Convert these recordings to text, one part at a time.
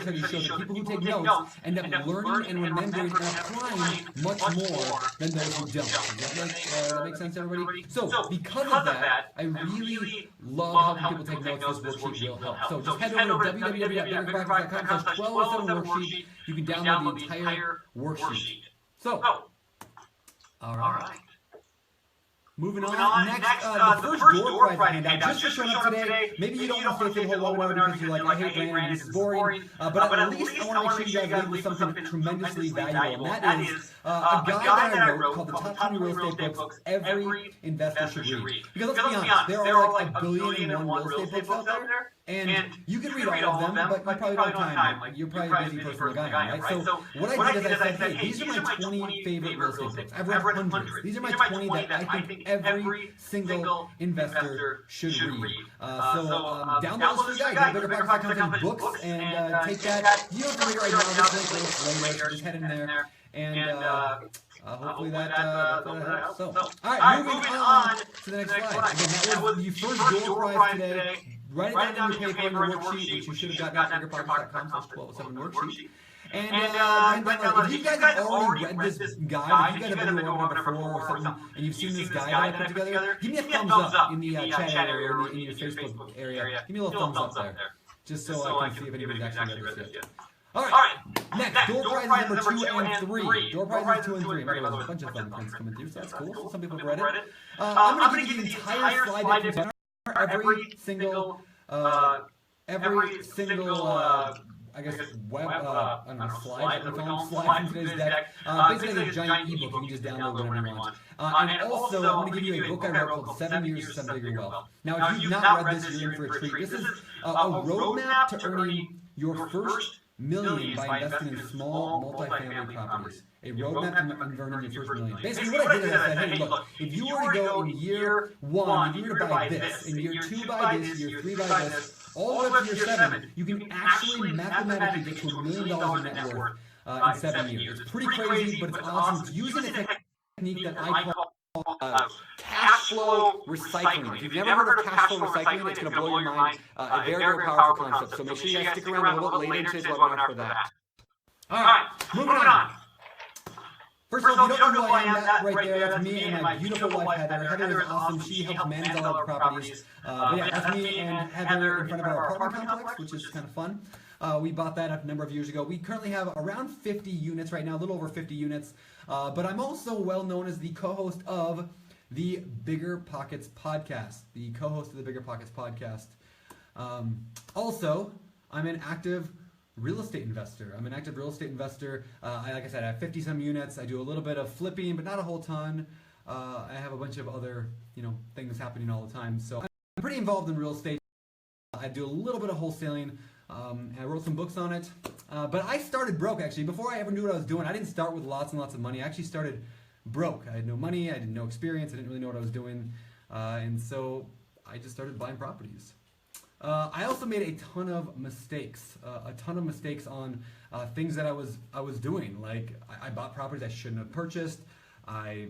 studies show that people who take notes end up learning and remembering and applying much more than those who don't. Does that make sense to everybody? So, because of that, I really love helping people take notes. This worksheet will help. So just head over to www.biggerpractice.com/1207 worksheet. You can download the entire worksheet. So, all right. Moving on. Next, the first door prize handout. Just for showing up today, maybe you don't want to stay through the whole webinar because you're like, I hate branding, this is boring. But at least I want to make sure you guys leave with something tremendously valuable. And that is a guide that I wrote called the Top 20 Real Estate Books Every Investor Should Read. Because let's be honest, there are like 1,000,001 real estate books out there. And you can read all of them, but you probably don't have time. Like, you're probably a busy person like I am, right? So what I did is I said, hey, these are my 20 favorite real estate books. I've read hundreds. These are my 20 that I think every single investor should read. Download this free guide, go to biggerpractice.com/books, and take that. You don't have to read it right now. This link later. Just head in there, and hopefully that helps. So, all right, moving on to the next slide. Again, that was the first door prize today. Write it down in your paper in the worksheet, which you should have gotten at biggerpractice.com/1207 worksheet. And if you guys have already read this guide, if you guys have been to a webinar before or something, and you've seen this guide that I put together, give me a thumbs up in the chat area or in your Facebook area. Give me a little thumbs up there, just so I can see if anybody's actually read this yet. All right, next, door prizes number 2 and 3. Door prizes 2 and 3. By the way, there's a bunch of fun things coming through, so that's cool. So some people have read it. I'm going to give you the entire slide deck. Every single I guess web, I don't know, slide from today's deck. Basically a giant ebook you can just download whenever you want. And also, I'm going to give you a book I wrote called 7 Years to 7 Figure Wealth. Now, if you've not read this, you're in for a treat. This is a roadmap to earning your first million by investing in small multifamily properties. A roadmap to earning your first million. Basically, what I did is I said, hey, look, if you were to go in year 1, if you were to buy this, in year 2 buy this, year 3 buy this, all the way up to year 7, you can actually mathematically get to $1 million in net worth in 7 years. It's pretty crazy, but it's awesome. It's using a technique that I call cash flow recycling. If you've never heard of cash flow recycling, it's going to blow your mind. A very, very powerful concept. So make sure you guys stick around a little bit later in today's webinar for that. All right, moving on. First of all, if you don't know who I am, that right there, that's me and my beautiful wife, Heather. Heather is awesome. She helps manage all our properties. But yeah, that's me and Heather in front of our apartment complex, which is kind of fun. We bought that a number of years ago. We currently have around 50 units right now, a little over 50 units. But I'm also well known as the co-host of the Bigger Pockets podcast. Also, I'm an active real estate investor. Like I said, I have 50-some units. I do a little bit of flipping, but not a whole ton. I have a bunch of other, things happening all the time. So I'm pretty involved in real estate. I do a little bit of wholesaling. I wrote some books on it. But I started broke, actually. Before I ever knew what I was doing, I didn't start with lots and lots of money. I actually started broke. I had no money. I had no experience. I didn't really know what I was doing. And so I just started buying properties. I also made a ton of mistakes on things that I was doing. Like I bought properties I shouldn't have purchased. I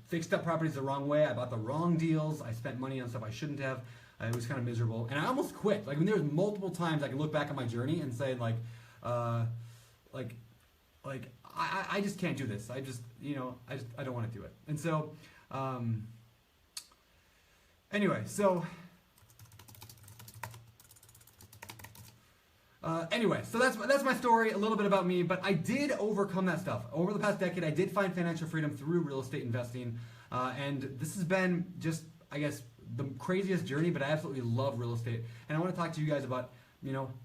fixed up properties the wrong way. I bought the wrong deals. I spent money on stuff I shouldn't have. It was kind of miserable, and I almost quit. Like, there was multiple times I can look back on my journey and say, I just can't do this. I don't want to do it. And so, anyway, so that's my story, a little bit about me, but I did overcome that stuff. Over the past decade, I did find financial freedom through real estate investing, and this has been just, I guess, the craziest journey, but I absolutely love real estate, and I want to talk to you guys about,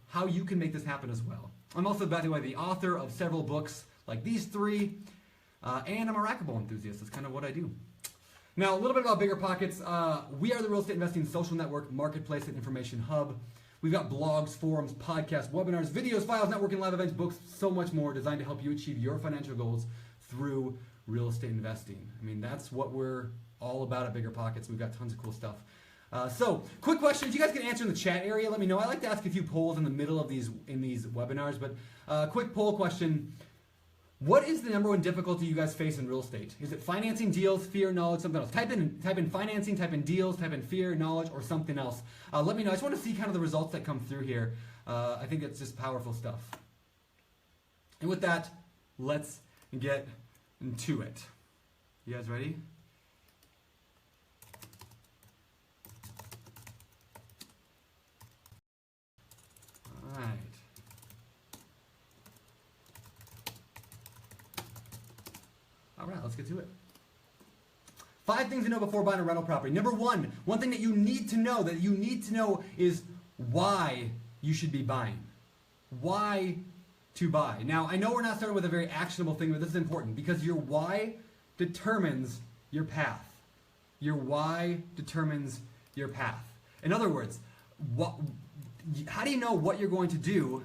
how you can make this happen as well. I'm also, by the way, the author of several books like these 3, and I'm a racquetball enthusiast. That's kind of what I do. Now, a little bit about Bigger Pockets. We are the real estate investing social network, marketplace, and information hub. We've got blogs, forums, podcasts, webinars, videos, files, networking, live events, books, so much more designed to help you achieve your financial goals through real estate investing. I mean, that's what we're all about at Bigger Pockets. We've got tons of cool stuff. So, quick questions. You guys can answer in the chat area. Let me know. I like to ask a few polls in the middle of these webinars, but quick poll question. What is the number one difficulty you guys face in real estate? Is it financing, deals, fear, knowledge, something else? Type in financing, type in deals, type in fear, knowledge, or something else. Let me know. I just want to see kind of the results that come through here. I think it's just powerful stuff. And with that, let's get into it. You guys ready? All right. All right, let's get to it. 5 things to know before buying a rental property. Number one thing that you need to know is why you should be buying. Why to buy. Now, I know we're not starting with a very actionable thing, but this is important because your why determines your path. Your why determines your path. In other words, how do you know what you're going to do?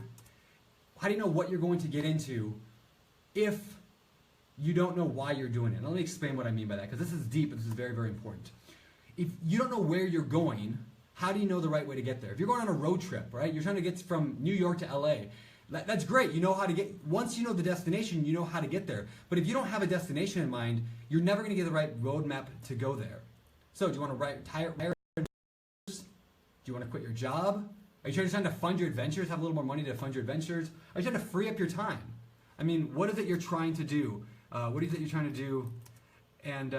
How do you know what you're going to get into if you don't know why you're doing it? Let me explain what I mean by that, because this is deep and this is very, very important. If you don't know where you're going, how do you know the right way to get there? If you're going on a road trip, right? You're trying to get from New York to LA. That's great. You know how to get, once you know the destination, you know how to get there. But if you don't have a destination in mind, you're never going to get the right roadmap to go there. So do you want to retire? Do you want to quit your job? Are you trying to fund your adventures, have a little more money to fund your adventures? Are you trying to free up your time? I mean, what is it you're trying to do? What is it you're trying to do? And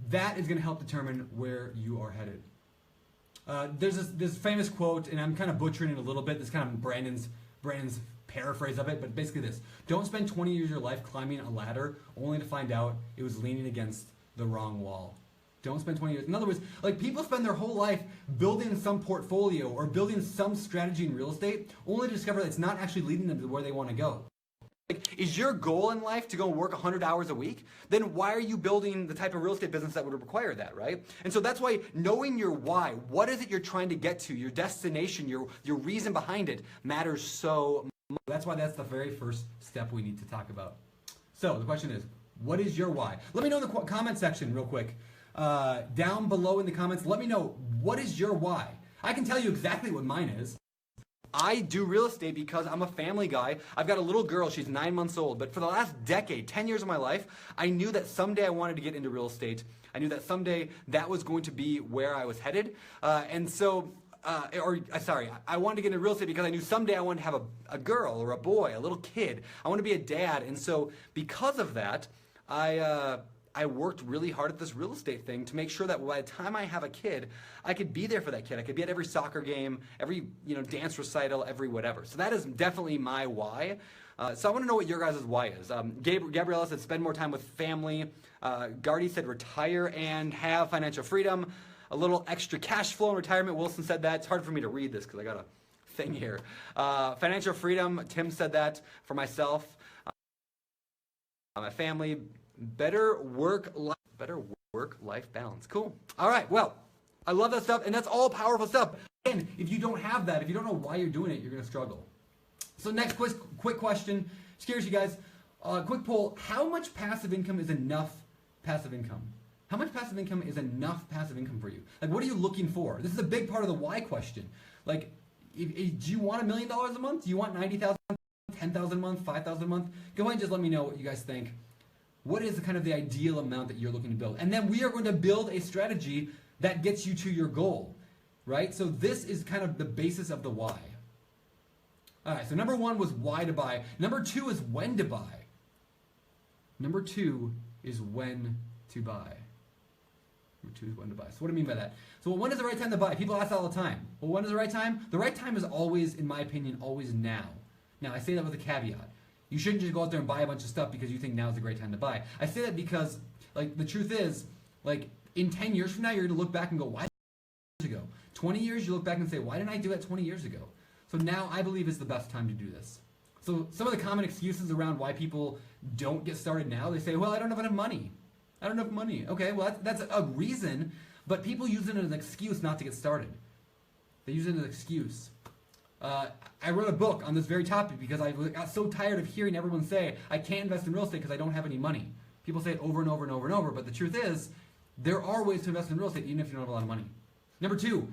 that is going to help determine where you are headed. There's this famous quote, and I'm kind of butchering it a little bit. This kind of Brandon's paraphrase of it, but basically this: don't spend 20 years of your life climbing a ladder only to find out it was leaning against the wrong wall. Don't spend 20 years. In other words, like, people spend their whole life building some portfolio or building some strategy in real estate only to discover that it's not actually leading them to where they want to go. Like, is your goal in life to go and work 100 hours a week? Then why are you building the type of real estate business that would require that, right? And so that's why knowing your why, what is it you're trying to get to, your destination, your reason behind it, matters so much. That's why that's the very first step we need to talk about. So the question is, what is your why? Let me know in the comment section real quick. Down below in the comments, let me know, what is your why? I can tell you exactly what mine is. I do real estate because I'm a family guy. I've got a little girl, she's 9 months old, but for the last decade, 10 years of my life, I knew that someday I wanted to get into real estate. I knew that someday that was going to be where I was headed. I wanted to get into real estate because I knew someday I wanted to have a girl or a boy, a little kid. I want to be a dad. And so because of that, I worked really hard at this real estate thing to make sure that by the time I have a kid, I could be there for that kid. I could be at every soccer game, every dance recital, every whatever. So that is definitely my why. So I want to know what your guys' why is. Gabriella said spend more time with family. Gardy said retire and have financial freedom. A little extra cash flow in retirement. Wilson said that. It's hard for me to read this because I got a thing here. Financial freedom. Tim said that for myself. My family. Better work-life balance. Cool. All right. Well, I love that stuff, and that's all powerful stuff. And if you don't have that, if you don't know why you're doing it, you're going to struggle. So next quick question. Scares you guys. Quick poll. How much passive income is enough passive income? How much passive income is enough passive income for you? Like, what are you looking for? This is a big part of the why question. Like, do you want $1 million a month? Do you want $90,000, $10,000 a month, $5,000 a month? Go ahead and just let me know what you guys think. What is kind of the ideal amount that you're looking to build? And then we are going to build a strategy that gets you to your goal, right? So this is kind of the basis of the why. All right, so number 1 was why to buy. Number 2 is when to buy. Number 2 is when to buy. Number 2 is when to buy. So what do I mean by that? So when is the right time to buy? People ask that all the time. Well, when is the right time? The right time is always, in my opinion, always now. Now, I say that with a caveat. You shouldn't just go out there and buy a bunch of stuff because you think now is a great time to buy. I say that because, like, the truth is, like, in 10 years from now, you're going to look back and go, why did I do that 10 years ago? 20 years, you look back and say, why didn't I do that 20 years ago? So now I believe is the best time to do this. So some of the common excuses around why people don't get started now, they say, well, I don't have enough money. I don't have money. Okay, well, that's a reason, but people use it as an excuse not to get started. They use it as an excuse. I wrote a book on this very topic because I got so tired of hearing everyone say, I can't invest in real estate because I don't have any money. People say it over and over and over and over, but the truth is, there are ways to invest in real estate even if you don't have a lot of money. Number 2,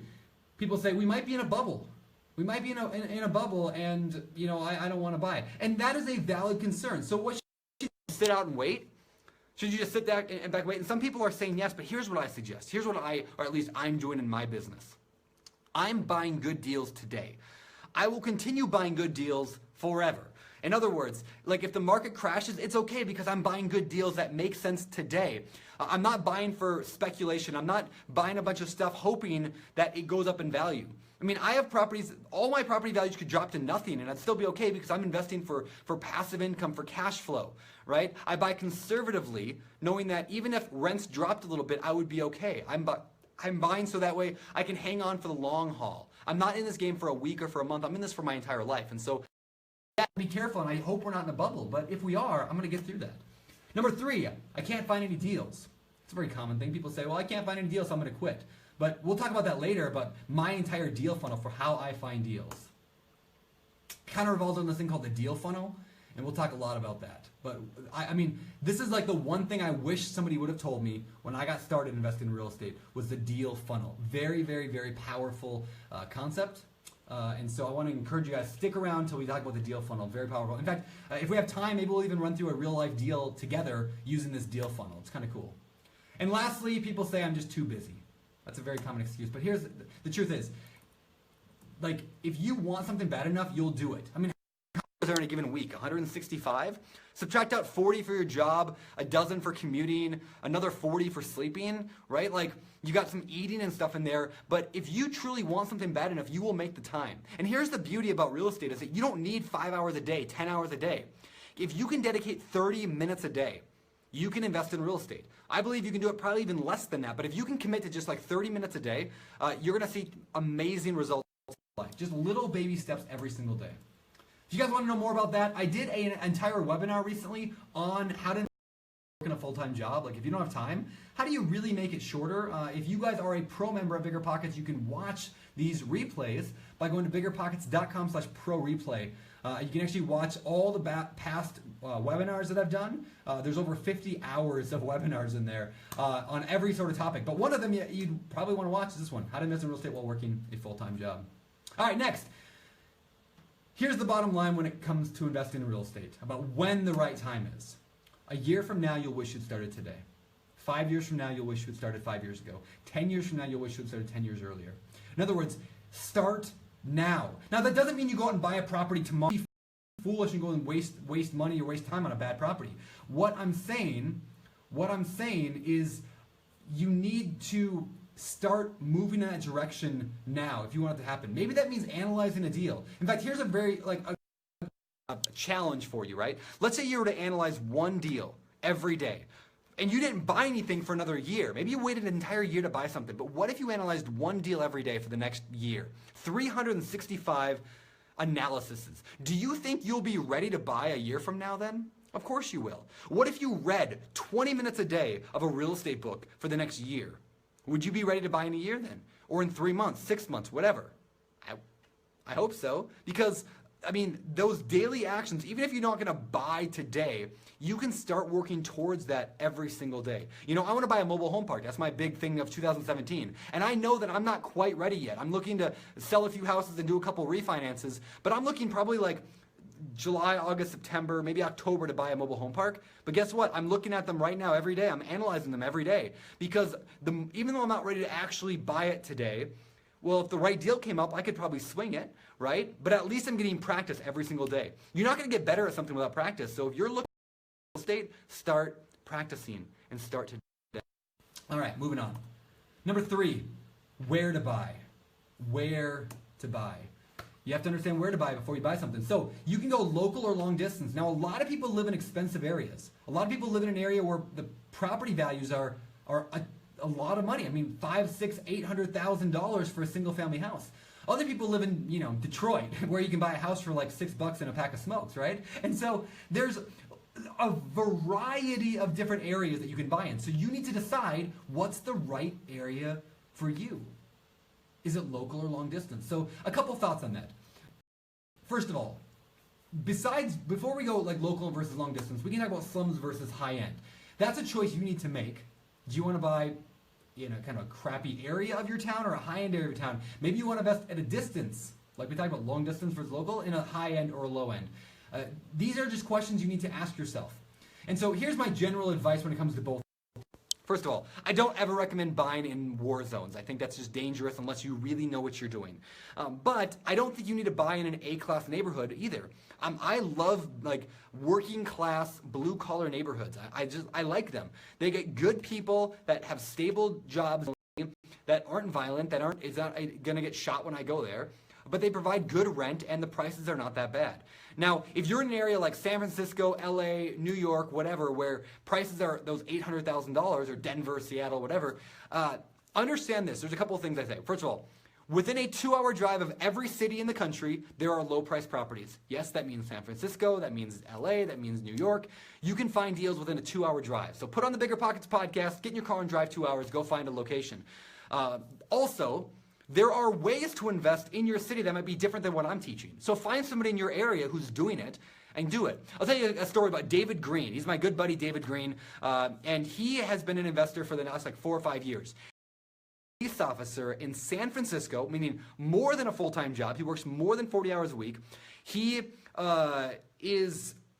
people say, we might be in a bubble. We might be in a bubble and, I don't want to buy. And that is a valid concern. So what, should you sit out and wait? Should you just sit back and wait? And some people are saying yes, but here's what I suggest. Here's what or at least I'm doing in my business. I'm buying good deals today. I will continue buying good deals forever. In other words, like if the market crashes, it's okay because I'm buying good deals that make sense today. I'm not buying for speculation. I'm not buying a bunch of stuff hoping that it goes up in value. I mean, I have properties, all my property values could drop to nothing and I'd still be okay because I'm investing for passive income, for cash flow, right? I buy conservatively, knowing that even if rents dropped a little bit, I would be okay. I'm buying so that way I can hang on for the long haul. I'm not in this game for a week or for a month. I'm in this for my entire life. And so, yeah, be careful, and I hope we're not in a bubble. But if we are, I'm going to get through that. Number 3, I can't find any deals. It's a very common thing. People say, well, I can't find any deals, so I'm going to quit. But we'll talk about that later, about my entire deal funnel for how I find deals. Kind of revolves on this thing called the deal funnel, and we'll talk a lot about that. But I mean, this is like the one thing I wish somebody would have told me when I got started investing in real estate was the deal funnel. Very, very, very powerful concept. And so I want to encourage you guys, stick around until we talk about the deal funnel. Very powerful. In fact, if we have time, maybe we'll even run through a real life deal together using this deal funnel. It's kind of cool. And lastly, people say I'm just too busy. That's a very common excuse. But here's the truth is, like, if you want something bad enough, you'll do it. I mean, how many hours are in a given week? 165? Subtract out 40 for your job, a dozen for commuting, another 40 for sleeping, right? Like, you got some eating and stuff in there, but if you truly want something bad enough, you will make the time. And here's the beauty about real estate is that you don't need 5 hours a day, 10 hours a day. If you can dedicate 30 minutes a day, you can invest in real estate. I believe you can do it probably even less than that, but if you can commit to just like 30 minutes a day, you're gonna see amazing results in life. Just little baby steps every single day. If you guys want to know more about that, I did an entire webinar recently on how to work in a full-time job. Like if you don't have time, how do you really make it shorter? If you guys are a pro member of BiggerPockets, you can watch these replays by going to biggerpockets.com/pro replay. You can actually watch all the past webinars that I've done. There's over 50 hours of webinars in there on every sort of topic. But one of them you'd probably want to watch is this one, how to invest in real estate while working a full-time job. All right, next. Here's the bottom line when it comes to investing in real estate, about when the right time is. A year from now, you'll wish you'd started today. 5 years from now, you'll wish you'd started 5 years ago. 10 years from now, you'll wish you'd started 10 years earlier. In other words, start now. Now, that doesn't mean you go out and buy a property tomorrow. Be foolish and go and waste money or waste time on a bad property. What I'm saying is you need to start moving in that direction now if you want it to happen. Maybe that means analyzing a deal. In fact, here's a very a challenge for you, right? Let's say you were to analyze one deal every day and you didn't buy anything for another year. Maybe you waited an entire year to buy something, but what if you analyzed one deal every day for the next year? 365 analyses. Do you think you'll be ready to buy a year from now then? Of course you will. What if you read 20 minutes a day of a real estate book for the next year? Would you be ready to buy in a year then? Or in 3 months, 6 months, whatever? I hope so. Because, I mean, those daily actions, even if you're not going to buy today, you can start working towards that every single day. You know, I want to buy a mobile home park. That's my big thing of 2017. And I know that I'm not quite ready yet. I'm looking to sell a few houses and do a couple refinances. But I'm looking probably like July, August, September, maybe October to buy a mobile home park. But guess what? I'm looking at them right now every day. I'm analyzing them every day. Because even though I'm not ready to actually buy it today, well, if the right deal came up, I could probably swing it, right? But at least I'm getting practice every single day. You're not going to get better at something without practice. So if you're looking at real estate, start practicing and start today. All right, moving on. Number 3, where to buy. Where to buy. You have to understand where to buy before you buy something. So you can go local or long distance. Now, a lot of people live in expensive areas. A lot of people live in an area where the property values are a lot of money. I mean, $500,000, $600,000, $800,000 for a single family house. Other people live in, you know, Detroit, where you can buy a house for like $6 and a pack of smokes, right? And so there's a variety of different areas that you can buy in. So you need to decide what's the right area for you. Is it local or long distance? So a couple thoughts on that. First of all, before we go like local versus long distance, we can talk about slums versus high end. That's a choice you need to make. Do you want to buy in a kind of a crappy area of your town or a high end area of your town? Maybe you want to invest at a distance, like we talked about long distance versus local, in a high end or a low end. These are just questions you need to ask yourself. And so here's my general advice when it comes to both. First of all, I don't ever recommend buying in war zones. I think that's just dangerous unless you really know what you're doing. But I don't think you need to buy in an A-class neighborhood either. I love like working class, blue collar neighborhoods. I like them. They get good people that have stable jobs, that aren't violent, that aren't gonna get shot when I go there. But they provide good rent and the prices are not that bad. Now, if you're in an area like San Francisco, LA, New York, whatever, where prices are those $800,000 or Denver, Seattle, whatever, understand this. There's a couple of things I say. First of all, within a 2-hour drive of every city in the country, there are low-priced properties. Yes, that means San Francisco, that means LA, that means New York. You can find deals within a 2-hour drive. So put on the Bigger Pockets podcast, get in your car and drive 2 hours, go find a location. Also, there are ways to invest in your city that might be different than what I'm teaching. So find somebody in your area who's doing it and do it. I'll tell you a story about David Green. He's my good buddy, David Green, and he has been an investor for the last 4 or 5 years. Police officer in San Francisco, meaning more than a full-time job. He works more than 40 hours a week. He lives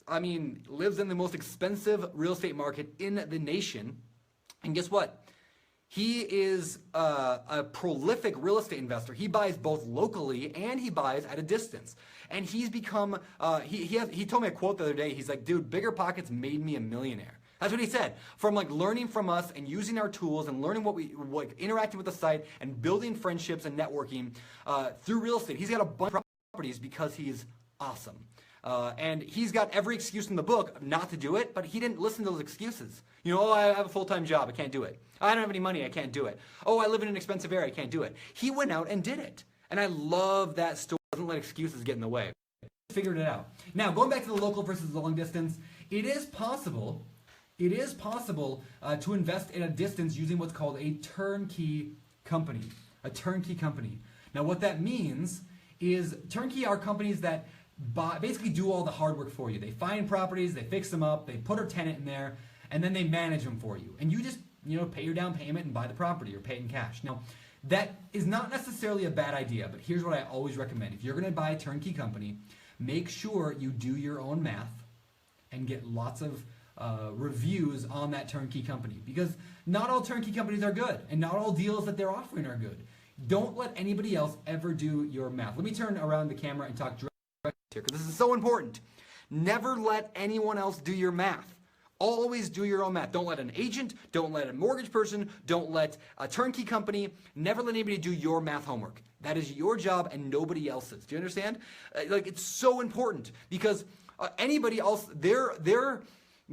in the most expensive real estate market in the nation. And guess what? He is a prolific real estate investor. He buys both locally and he buys at a distance. And he's become, he told me a quote the other day. He's like, dude, Bigger Pockets made me a millionaire. That's what he said. From learning from us and using our tools and learning interacting with the site and building friendships and networking through real estate. He's got a bunch of properties because he's awesome. And he's got every excuse in the book not to do it, but he didn't listen to those excuses. I have a full-time job, I can't do it. I don't have any money, I can't do it. Oh, I live in an expensive area, I can't do it. He went out and did it. And I love that story. Doesn't let excuses get in the way. Figured it out. Now, going back to the local versus the long distance, it is possible to invest in a distance using what's called a turnkey company. A turnkey company. Now, what that means is turnkey are companies that basically do all the hard work for you. They find properties, they fix them up, they put a tenant in there, and then they manage them for you. And you just, pay your down payment and buy the property or pay it in cash. Now, that is not necessarily a bad idea, but here's what I always recommend. If you're going to buy a turnkey company, make sure you do your own math and get lots of reviews on that turnkey company, because not all turnkey companies are good and not all deals that they're offering are good. Don't let anybody else ever do your math. Let me turn around the camera and talk directly here, because this is so important. Never let anyone else do your math. Always do your own math. Don't let an agent, don't let a mortgage person, don't let a turnkey company, never let anybody do your math homework. That is your job and nobody else's. Do you understand? It's so important, because anybody else, their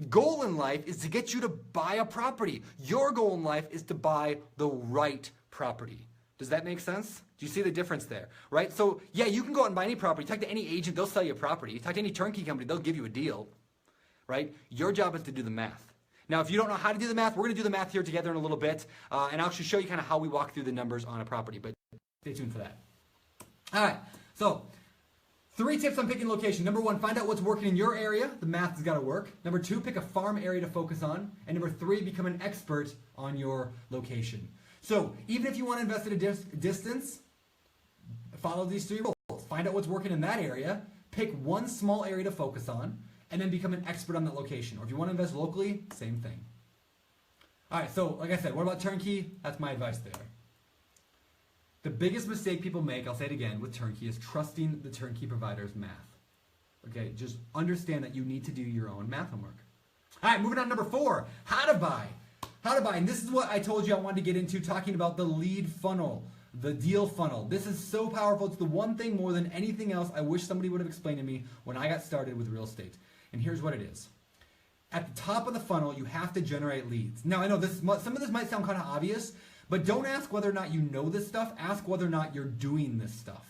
goal in life is to get you to buy a property. Your goal in life is to buy the right property. Does that make sense? Do you see the difference there, right? So yeah, you can go out and buy any property. Talk to any agent, they'll sell you a property. Talk to any turnkey company, they'll give you a deal, right? Your job is to do the math. Now, if you don't know how to do the math, we're going to do the math here together in a little bit, and I'll actually show you kind of how we walk through the numbers on a property, but stay tuned for that. All right, so 3 tips on picking location. Number 1, find out what's working in your area. The math has got to work. Number 2, pick a farm area to focus on. And number 3, become an expert on your location. So even if you want to invest at a distance, follow these 3 rules. Find out what's working in that area, pick one small area to focus on, and then become an expert on that location. Or if you want to invest locally, same thing. All right, so like I said, what about turnkey? That's my advice there. The biggest mistake people make, I'll say it again, with turnkey is trusting the turnkey provider's math. Okay, just understand that you need to do your own math homework. All right, moving on to number 4, how to buy. How to buy, and this is what I told you I wanted to get into, talking about the lead funnel, the deal funnel. This is so powerful. It's the one thing more than anything else I wish somebody would have explained to me when I got started with real estate. And here's what it is. At the top of the funnel, you have to generate leads. Now, I know some of this might sound kind of obvious, but don't ask whether or not you know this stuff. Ask whether or not you're doing this stuff.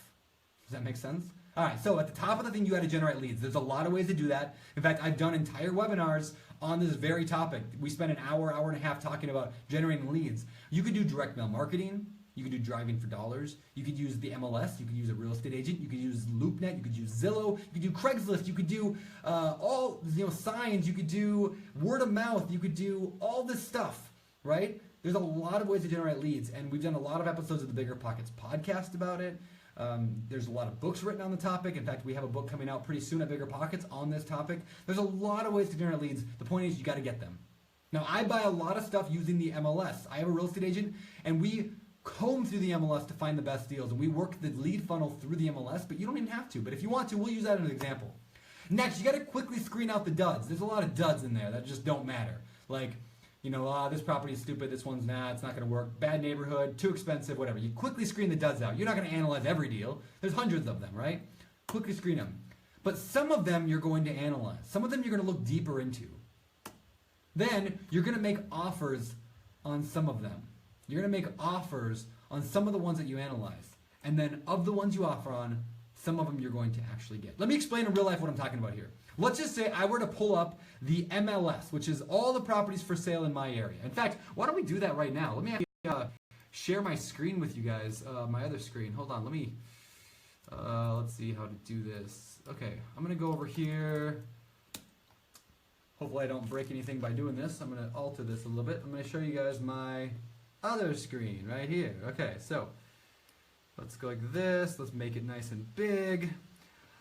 Does that make sense? All right, so at the top of the thing, you got to generate leads. There's a lot of ways to do that. In fact, I've done entire webinars on this very topic. We spent an hour and a half talking about generating leads. You could do direct mail marketing. You could do driving for dollars. You could use the MLS. You could use a real estate agent. You could use LoopNet. You could use Zillow. You could do Craigslist. You could do all signs. You could do word of mouth. You could do all this stuff, right? There's a lot of ways to generate leads, and we've done a lot of episodes of the Bigger Pockets podcast about it. There's a lot of books written on the topic. In fact, we have a book coming out pretty soon at Bigger Pockets on this topic. There's a lot of ways to generate leads. The point is you got to get them. Now, I buy a lot of stuff using the MLS. I have a real estate agent, and we comb through the MLS to find the best deals, and we work the lead funnel through the MLS, but you don't even have to. But if you want to, we'll use that as an example. Next, you got to quickly screen out the duds. There's a lot of duds in there that just don't matter. Like, you know, this property is stupid, this one's not, it's not going to work, bad neighborhood, too expensive, whatever. You quickly screen the duds out. You're not going to analyze every deal. There's hundreds of them, right? Quickly screen them. But some of them you're going to analyze. Some of them you're going to look deeper into. Then you're going to make offers on some of them. You're going to make offers on some of the ones that you analyze. And then of the ones you offer on, some of them you're going to actually get. Let me explain in real life what I'm talking about here. Let's just say I were to pull up the MLS, which is all the properties for sale in my area. In fact, why don't we do that right now? Let me share my screen with you guys, my other screen. Hold on, let me, let's see how to do this. Okay, I'm going to go over here. Hopefully I don't break anything by doing this. I'm going to alter this a little bit. I'm going to show you guys my other screen right here. Okay, so let's go like this. Let's make it nice and big.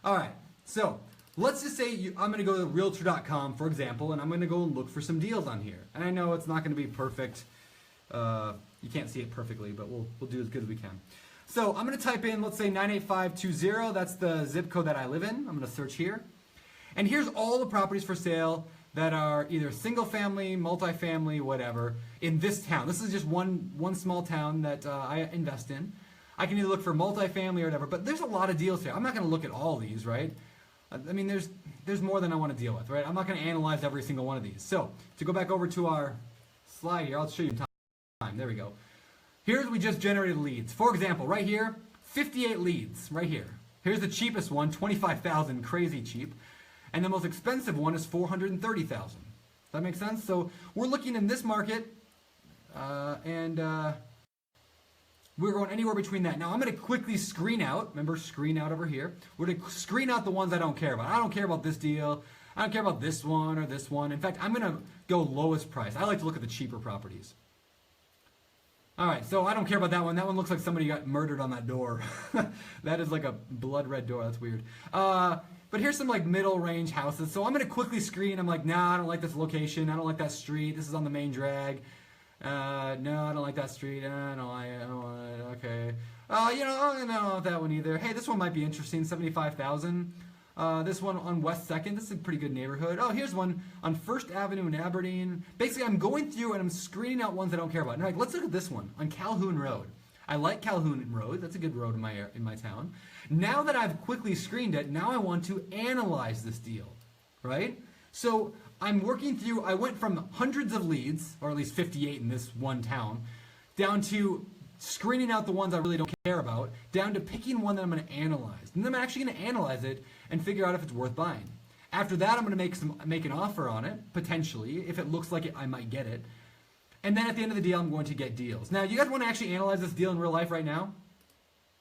All right, so let's just say I'm going to go to realtor.com, for example, and I'm going to go and look for some deals on here. And I know it's not going to be perfect. You can't see it perfectly, but we'll do as good as we can. So I'm going to type in, let's say 98520. That's the zip code that I live in. I'm going to search here. And here's all the properties for sale that are either single family, multifamily, whatever, in this town. This is just one small town that I invest in. I can either look for multifamily or whatever, but there's a lot of deals here. I'm not going to look at all these, right? I mean, there's more than I want to deal with, right? I'm not going to analyze every single one of these. So to go back over to our slide here, I'll show you time. There we go. Here's we just generated leads. For example, right here, 58 leads right here. Here's the cheapest one, 25,000, crazy cheap. And the most expensive one is 430,000. Does that make sense? So we're looking in this market, and we're going anywhere between that. Now I'm going to quickly screen out. Remember, screen out over here. We're going to screen out the ones I don't care about. I don't care about this deal. I don't care about this one or this one. In fact, I'm going to go lowest price. I like to look at the cheaper properties. All right, so I don't care about that one. That one looks like somebody got murdered on that door. That is like a blood red door. That's weird. But here's some like middle range houses. So I'm going to quickly screen. I'm like, nah, I don't like this location. I don't like that street. This is on the main drag. No, I don't like that street. I don't like it. Okay. You know, I don't know that one either. Hey, this one might be interesting. 75,000. This one on West 2nd. This is a pretty good neighborhood. Oh, here's one on First Avenue in Aberdeen. Basically, I'm going through and I'm screening out ones I don't care about. Now, like, let's look at this one on Calhoun Road. I like Calhoun Road. That's a good road in my town. Now that I've quickly screened it, now I want to analyze this deal, right? So I'm working through, I went from hundreds of leads, or at least 58 in this one town, down to screening out the ones I really don't care about, down to picking one that I'm going to analyze. And then I'm actually going to analyze it and figure out if it's worth buying. After that, I'm going to make an offer on it, potentially. If it looks like it, I might get it. And then at the end of the deal, I'm going to get deals. Now, you guys want to actually analyze this deal in real life right now?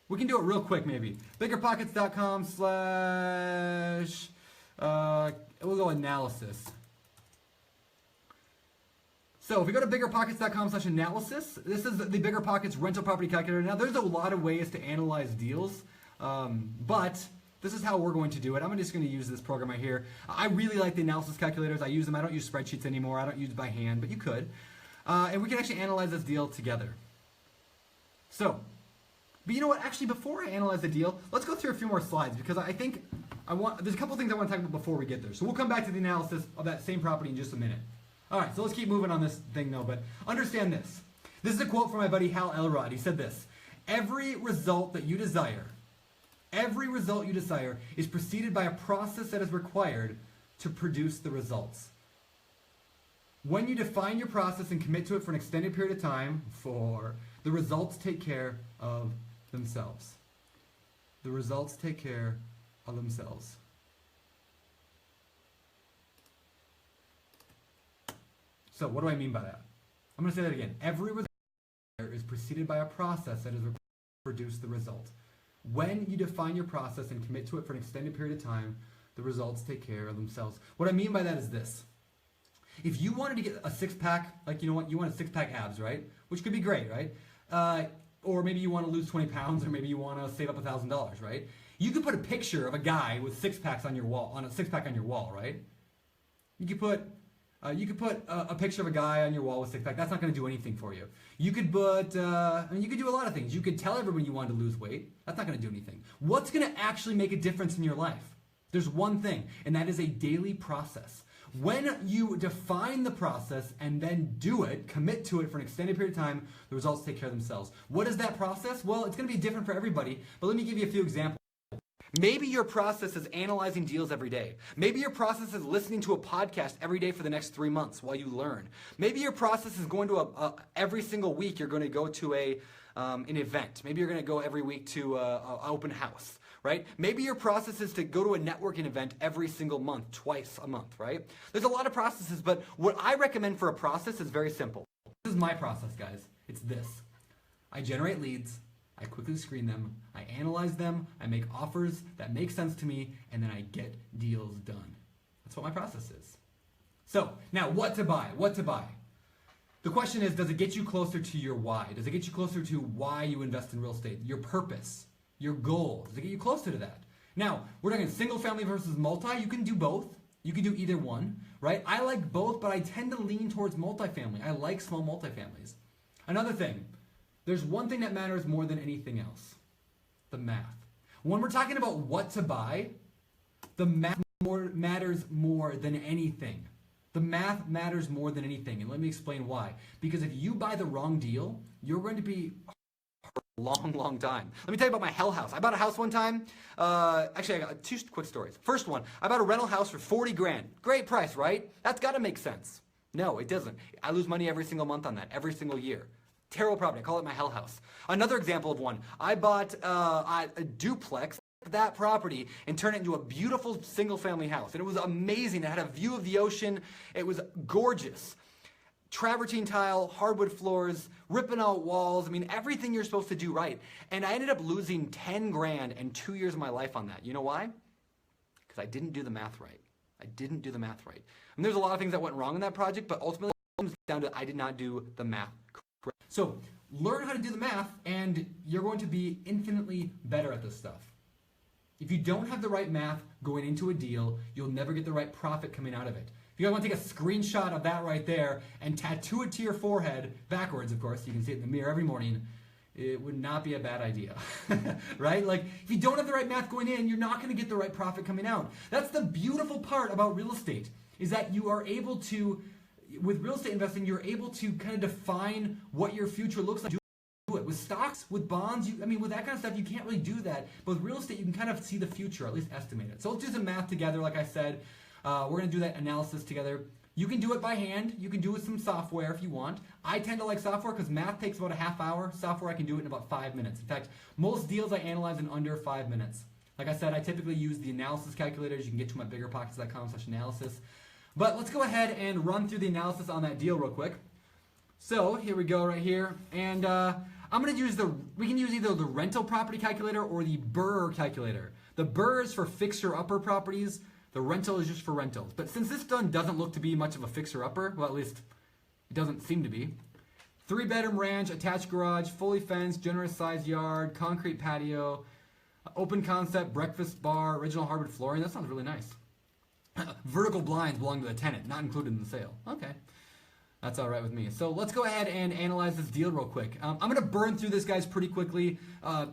We can do it real quick, maybe. Biggerpockets.com / we'll go analysis. So if we go to biggerpockets.com / analysis, this is the BiggerPockets rental property calculator. Now, there's a lot of ways to analyze deals, but this is how we're going to do it. I'm just going to use this program right here. I really like the analysis calculators. I use them. I don't use spreadsheets anymore. I don't use by hand, but you could. And we can actually analyze this deal together. So, but you know what? Actually, before I analyze the deal, let's go through a few more slides because I think there's a couple things I want to talk about before we get there. So we'll come back to the analysis of that same property in just a minute. All right, so let's keep moving on this thing though, but understand this. This is a quote from my buddy Hal Elrod. He said this: every result you desire is preceded by a process that is required to produce the results. When you define your process and commit to it for an extended period of time, the results take care of themselves. The results take care of themselves. So what do I mean by that? I'm going to say that again. Every result is preceded by a process that is required to produce the result. When you define your process and commit to it for an extended period of time, the results take care of themselves. What I mean by that is this. If you wanted to get a six-pack, like, you know what, you want a six-pack abs, right? Which could be great, right? Or maybe you want to lose 20 pounds, or maybe you want to save up $1,000, right? You could put a picture of a guy with six-packs on your wall, on a six-pack on your wall, right? You could put You could put a picture of a guy on your wall with six-pack. That's not going to do anything for you. You could put, you could do a lot of things. You could tell everyone you wanted to lose weight. That's not going to do anything. What's going to actually make a difference in your life? There's one thing, and that is a daily process. When you define the process and then do it, commit to it for an extended period of time, the results take care of themselves. What is that process? Well, it's going to be different for everybody, but let me give you a few examples. Maybe your process is analyzing deals every day. Maybe your process is listening to a podcast every day for the next 3 months while you learn. Maybe your process is going to every single week you're going to go to an event. Maybe you're going to go every week to an open house, right? Maybe your process is to go to a networking event every single month, twice a month, right? There's a lot of processes, but what I recommend for a process is very simple. This is my process, guys. It's this. I generate leads. I quickly screen them, I analyze them, I make offers that make sense to me, and then I get deals done. That's what my process is. So, now what to buy? What to buy? The question is, does it get you closer to your why? Does it get you closer to why you invest in real estate? Your purpose, your goal, does it get you closer to that? Now, we're talking single family versus multi. You can do both. You can do either one, right? I like both, but I tend to lean towards multifamily. I like small multifamilies. Another thing, there's one thing that matters more than anything else, the math. When we're talking about what to buy, the math matters more than anything. The math matters more than anything, and let me explain why. Because if you buy the wrong deal, you're going to be for a long, long time. Let me tell you about my hell house. I bought a house one time. Actually, I got 2 quick stories. First one, I bought a rental house for 40 grand. Great price, right? That's got to make sense. No, it doesn't. I lose money every single month on that, every single year. Terrible property. I call it my hell house. Another example of one. I bought a duplex, that property, and turned it into a beautiful single-family house. And it was amazing. It had a view of the ocean. It was gorgeous. Travertine tile, hardwood floors, ripping out walls. I mean, everything you're supposed to do right. And I ended up losing 10 grand and 2 years of my life on that. You know why? Because I didn't do the math right. I didn't do the math right. And there's a lot of things that went wrong in that project, but ultimately it comes down to I did not do the math correctly. So learn how to do the math, and you're going to be infinitely better at this stuff. If you don't have the right math going into a deal, you'll never get the right profit coming out of it. If you guys want to take a screenshot of that right there and tattoo it to your forehead, backwards of course, so you can see it in the mirror every morning, it would not be a bad idea, right? Like, if you don't have the right math going in, you're not going to get the right profit coming out. That's the beautiful part about real estate, is that you are able to, with real estate investing, you're able to kind of define what your future looks like. Do it. With stocks, with bonds, with that kind of stuff, you can't really do that. But with real estate, you can kind of see the future, or at least estimate it. So let's do some math together, like I said. We're going to do that analysis together. You can do it by hand. You can do it with some software if you want. I tend to like software because math takes about a half hour. Software, I can do it in about 5 minutes. In fact, most deals I analyze in under 5 minutes. Like I said, I typically use the analysis calculators. You can get to mybiggerpockets.com/analysis. But let's go ahead and run through the analysis on that deal real quick. So here we go right here. And I'm going to use we can use either the rental property calculator or the BRRRR calculator. The BRRRR is for fixer-upper properties. The rental is just for rentals. But since this doesn't look to be much of a fixer-upper, well, at least it doesn't seem to be. 3-bedroom ranch, attached garage, fully fenced, generous sized yard, concrete patio, open concept, breakfast bar, original hardwood flooring. That sounds really nice. Vertical blinds belong to the tenant, not included in the sale. Okay. That's all right with me. So let's go ahead and analyze this deal real quick. I'm going to burn through this, guys, pretty quickly.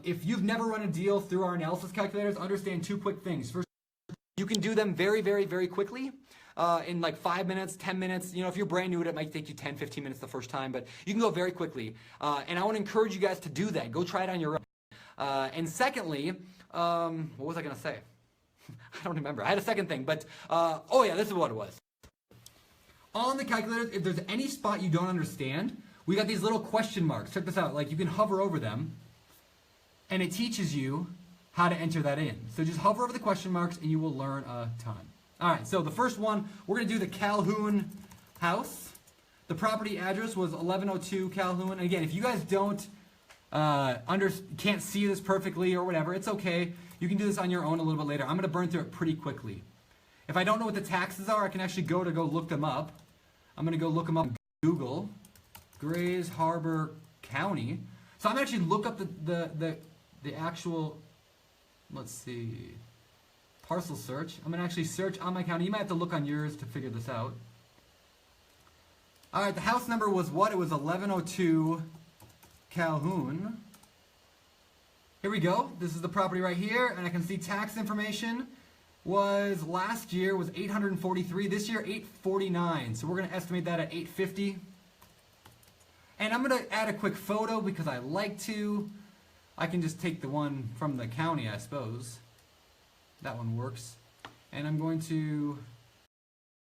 If you've never run a deal through our analysis calculators, understand 2 quick things. First, you can do them very, very, very quickly in like 5 minutes, 10 minutes. You know, if you're brand new at it, it might take you 10, 15 minutes the first time, but you can go very quickly. And I want to encourage you guys to do that. Go try it on your own. And secondly, what was I going to say? I don't remember. I had a second thing, but oh yeah, this is what it was. On the calculators, if there's any spot you don't understand, we got these little question marks. Check this out. Like, you can hover over them, and it teaches you how to enter that in. So just hover over the question marks, and you will learn a ton. All right, so the first one, we're going to do the Calhoun house. The property address was 1102 Calhoun. And again, if you guys don't can't see this perfectly or whatever, it's okay. You can do this on your own a little bit later. I'm going to burn through it pretty quickly. If I don't know what the taxes are, I can actually go look them up. I'm going to go look them up on Google. Grays Harbor County. So I'm actually look up the actual, let's see, parcel search. I'm going to actually search on my county. You might have to look on yours to figure this out. All right, the house number was what? It was 1102 Calhoun. Here we go. This is the property right here, and I can see tax information was last year was 843. This year 849. So we're going to estimate that at 850. And I'm going to add a quick photo because I like to. I can just take the one from the county, I suppose. That one works. And I'm going to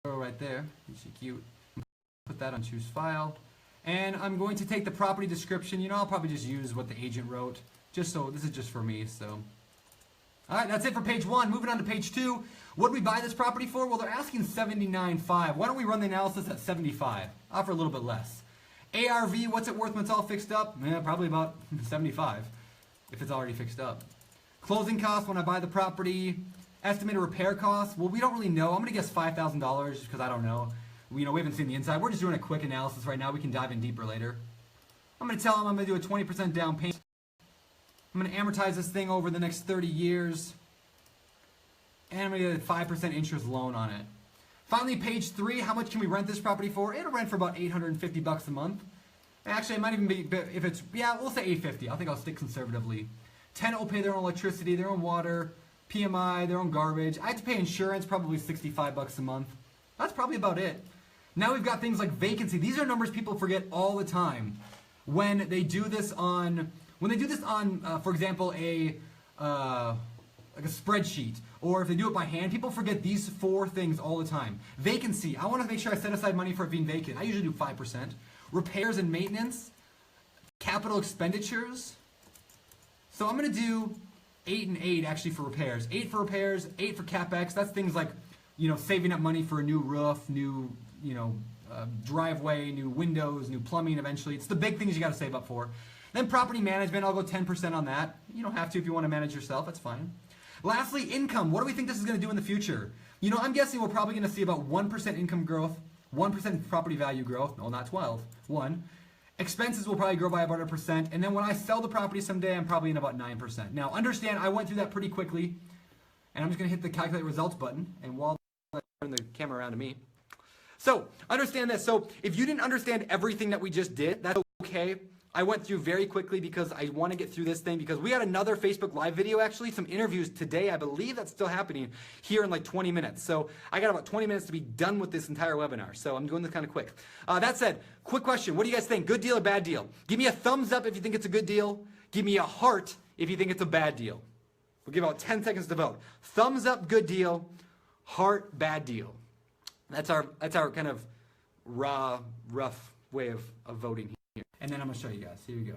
go right there. Isn't she cute? Put that on choose file. And I'm going to take the property description. You know, I'll probably just use what the agent wrote. Just so, this is just for me, so. All right, that's it for page 1. Moving on to page 2. What did we buy this property for? Well, they're asking $79,500. Why don't we run the analysis at $75,000? Offer a little bit less. ARV, what's it worth when it's all fixed up? Probably about $75,000 if it's already fixed up. Closing costs when I buy the property. Estimated repair costs. Well, we don't really know. I'm going to guess $5,000 because I don't know. We haven't seen the inside. We're just doing a quick analysis right now. We can dive in deeper later. I'm going to tell them I'm going to do a 20% down payment. I'm going to amortize this thing over the next 30 years. And I'm going to get a 5% interest loan on it. Finally, page 3, how much can we rent this property for? It'll rent for about $850 a month. Actually, it might even be, if it's, yeah, we'll say $850. I think I'll stick conservatively. Tenant will pay their own electricity, their own water, PMI, their own garbage. I have to pay insurance, probably $65 a month. That's probably about it. Now we've got things like vacancy. These are numbers people forget all the time when they do this on, for example, like a spreadsheet, or if they do it by hand. People forget these 4 things all the time. Vacancy. I want to make sure I set aside money for it being vacant. I usually do 5%. Repairs and maintenance. Capital expenditures. So I'm going to do 8 and 8 actually for repairs. 8 for repairs, 8 for CapEx. That's things like, saving up money for a new roof, new, driveway, new windows, new plumbing eventually. It's the big things you got to save up for. Then property management, I'll go 10% on that. You don't have to if you want to manage yourself, that's fine. Lastly, income. What do we think this is going to do in the future? I'm guessing we're probably going to see about 1% income growth, 1% property value growth. No, not 12. 1. Expenses will probably grow by about 1%. And then when I sell the property someday, I'm probably in about 9%. Now, understand, I went through that pretty quickly. And I'm just going to hit the calculate results button. And while I turn the camera around to me. So, understand this. So, if you didn't understand everything that we just did, that's okay. I went through very quickly because I want to get through this thing because we got another Facebook Live video, actually, some interviews today. I believe that's still happening here in like 20 minutes. So I got about 20 minutes to be done with this entire webinar. So I'm doing this kind of quick. That said, quick question. What do you guys think? Good deal or bad deal? Give me a thumbs up if you think it's a good deal. Give me a heart if you think it's a bad deal. We'll give about 10 seconds to vote. Thumbs up, good deal. Heart, bad deal. That's our kind of rough way of voting here. And then I'm going to show you guys. Here we go.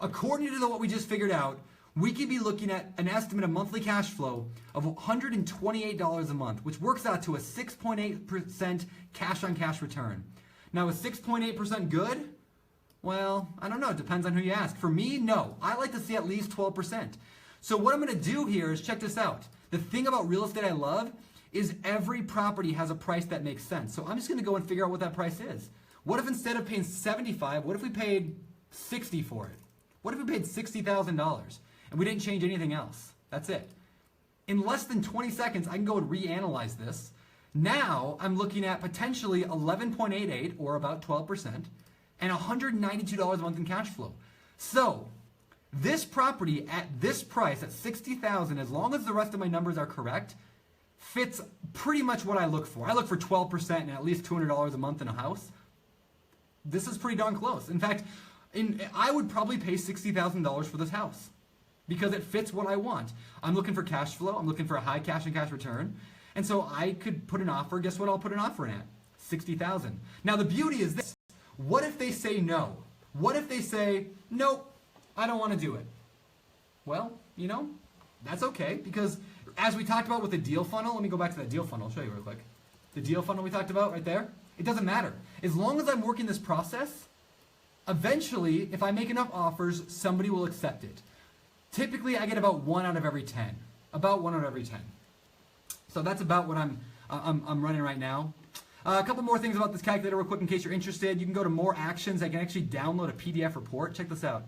According to what we just figured out, we could be looking at an estimate of monthly cash flow of $128 a month, which works out to a 6.8% cash-on-cash return. Now, is 6.8% good? Well, I don't know. It depends on who you ask. For me, no. I like to see at least 12%. So what I'm going to do here is check this out. The thing about real estate I love is every property has a price that makes sense. So I'm just going to go and figure out what that price is. What if instead of paying $75,000, what if we paid $60,000 for it? What if we paid $60,000 and we didn't change anything else? That's it. In less than 20 seconds, I can go and reanalyze this. Now I'm looking at potentially 11.88 or about 12% and $192 a month in cash flow. So this property at this price at $60,000, as long as the rest of my numbers are correct, fits pretty much what I look for. I look for 12% and at least $200 a month in a house. This is pretty darn close. In fact, I would probably pay $60,000 for this house because it fits what I want. I'm looking for cash flow. I'm looking for a high cash and cash return. And so I could put an offer. Guess what I'll put an offer in at? $60,000. Now the beauty is this. What if they say no? What if they say, nope, I don't want to do it? Well, that's okay because as we talked about with the deal funnel, let me go back to that deal funnel. I'll show you real quick. The deal funnel we talked about right there. It doesn't matter. As long as I'm working this process, eventually, if I make enough offers, somebody will accept it. Typically, I get about 1 out of every 10. About 1 out of every 10. So that's about what I'm running right now. A couple more things about this calculator real quick in case you're interested. You can go to more actions. I can actually download a PDF report. Check this out.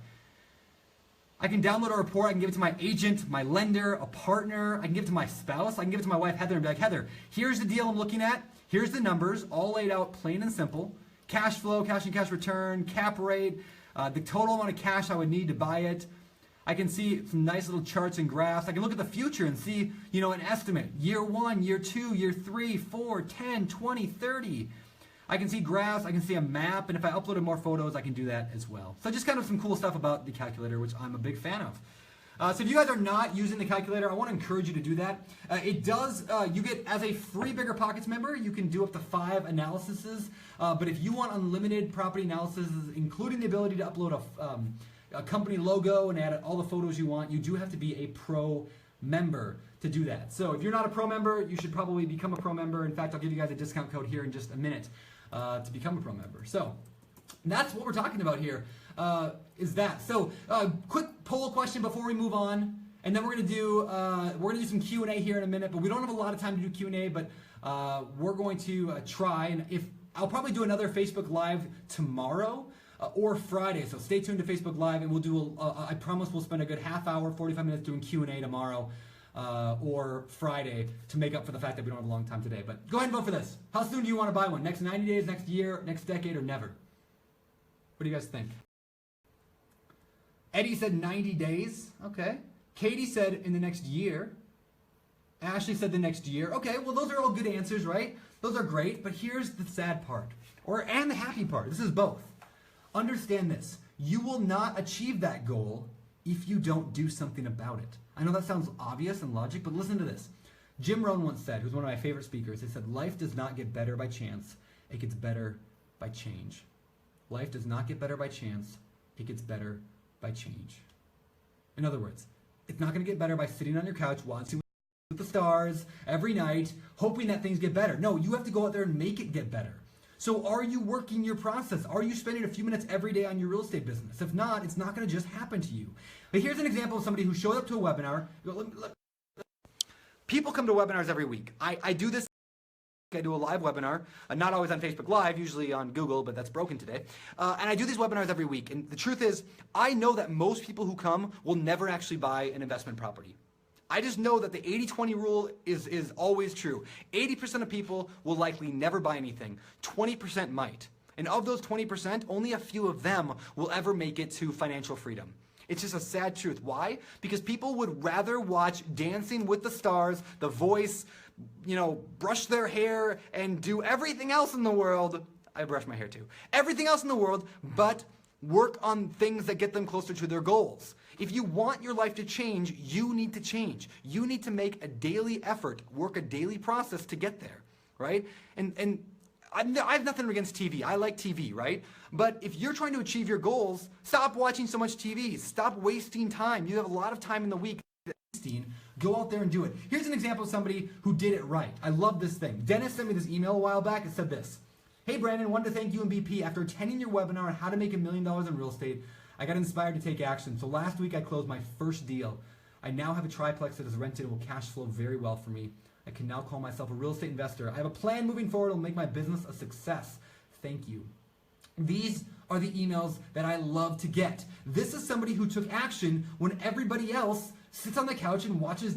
I can download a report. I can give it to my agent, my lender, a partner. I can give it to my spouse. I can give it to my wife, Heather, and be like, Heather, here's the deal I'm looking at. Here's the numbers, all laid out plain and simple. cash flow, cash and cash return, cap rate, the total amount of cash I would need to buy it. I can see some nice little charts and graphs. I can look at the future and see, an estimate. Year 1, year 2, year 3, 4, 10, 20, 30. I can see graphs, I can see a map, and if I uploaded more photos, I can do that as well. So just kind of some cool stuff about the calculator, which I'm a big fan of. So if you guys are not using the calculator, I want to encourage you to do that. It does, you get, as a free Bigger Pockets member, you can do up to 5 analyses. But if you want unlimited property analysis, including the ability to upload a company logo and add all the photos you want, you do have to be a pro member to do that. So if you're not a pro member, you should probably become a pro member. In fact, I'll give you guys a discount code here in just a minute to become a pro member. So that's what we're talking about here. Is that. So quick poll question before we move on, and then we're gonna do some Q&A here in a minute, but we don't have a lot of time to do Q&A, but we're going to try, and if I'll probably do another Facebook Live tomorrow or Friday, so stay tuned to Facebook Live, and we'll do I promise we'll spend a good half hour, 45 minutes doing Q&A tomorrow or Friday to make up for the fact that we don't have a long time today. But go ahead and vote for this. How soon do you want to buy one? Next 90 days, next year, next decade, or never? What do you guys think? Eddie said 90 days. Okay. Katie said in the next year. Ashley said the next year. Okay, well those are all good answers, right? Those are great, but here's the sad part. And the happy part. This is both. Understand this. You will not achieve that goal if you don't do something about it. I know that sounds obvious and logic, but listen to this. Jim Rohn once said, who's one of my favorite speakers, he said, life does not get better by chance, it gets better by change. Life does not get better by chance, it gets better by change. In other words, it's not going to get better by sitting on your couch watching with the stars every night, hoping that things get better. No, you have to go out there and make it get better. So are you working your process? Are you spending a few minutes every day on your real estate business? If not, it's not going to just happen to you. But here's an example of somebody who showed up to a webinar. People come to webinars every week. I do this. I do a live webinar, not always on Facebook Live, usually on Google, but that's broken today. And I do these webinars every week. And the truth is, I know that most people who come will never actually buy an investment property. I just know that the 80-20 rule is always true. 80% of people will likely never buy anything. 20% might. And of those 20%, only a few of them will ever make it to financial freedom. It's just a sad truth. Why? Because people would rather watch Dancing with the Stars, The Voice, brush their hair and do everything else in the world. I brush my hair too. Everything else in the world, but work on things that get them closer to their goals. If you want your life to change, you need to change. You need to make a daily effort, work a daily process to get there, right? And I have nothing against TV. I like TV, right? But if you're trying to achieve your goals, stop watching so much TV. Stop wasting time. You have a lot of time in the week. Go out there and do it. Here's an example of somebody who did it right. I love this thing. Dennis sent me this email a while back. It said this. Hey Brandon, wanted to thank you and BP. After attending your webinar on how to make $1 million in real estate, I got inspired to take action. So last week I closed my first deal. I now have a triplex that is rented and will cash flow very well for me. I can now call myself a real estate investor. I have a plan moving forward that will make my business a success. Thank you. These are the emails that I love to get. This is somebody who took action when everybody else sits on the couch and watches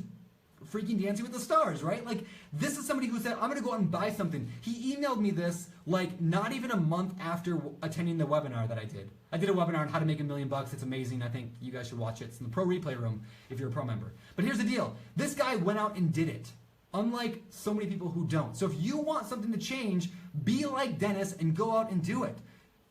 freaking Dancing with the Stars, right? Like, this is somebody who said, I'm going to go out and buy something. He emailed me this, like, not even a month after attending the webinar that I did. I did a webinar on how to make $1 million. It's amazing. I think you guys should watch it. It's in the Pro Replay Room if you're a pro member. But here's the deal. This guy went out and did it, unlike so many people who don't. So if you want something to change, be like Dennis and go out and do it.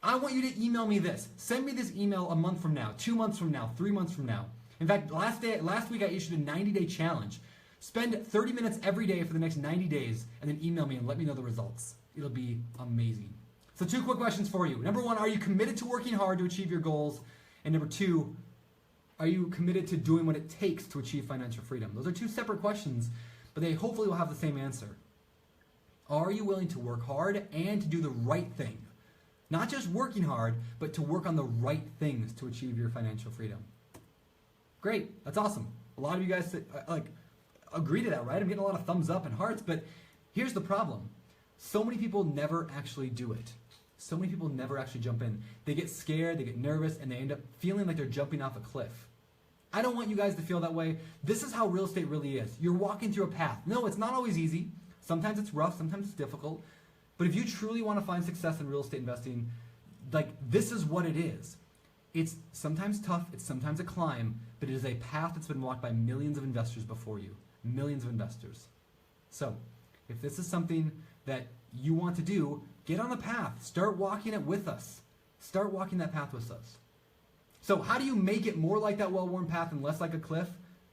I want you to email me this. Send me this email a month from now, 2 months from now, 3 months from now. In fact, last week I issued a 90-day challenge. Spend 30 minutes every day for the next 90 days and then email me and let me know the results. It'll be amazing. So 2 quick questions for you. Number 1, are you committed to working hard to achieve your goals? And number 2, are you committed to doing what it takes to achieve financial freedom? Those are 2 separate questions, but they hopefully will have the same answer. Are you willing to work hard and to do the right thing? Not just working hard, but to work on the right things to achieve your financial freedom. Great, that's awesome. A lot of you guys agree to that, right? I'm getting a lot of thumbs up and hearts, but here's the problem. So many people never actually do it. So many people never actually jump in. They get scared, they get nervous, and they end up feeling like they're jumping off a cliff. I don't want you guys to feel that way. This is how real estate really is. You're walking through a path. No, it's not always easy. Sometimes it's rough, sometimes it's difficult. But if you truly want to find success in real estate investing, like, this is what it is. It's sometimes tough, it's sometimes a climb, but it is a path that's been walked by millions of investors before you. Millions of investors. So, if this is something that you want to do, get on the path. Start walking it with us. Start walking that path with us. So how do you make it more like that well-worn path and less like a cliff?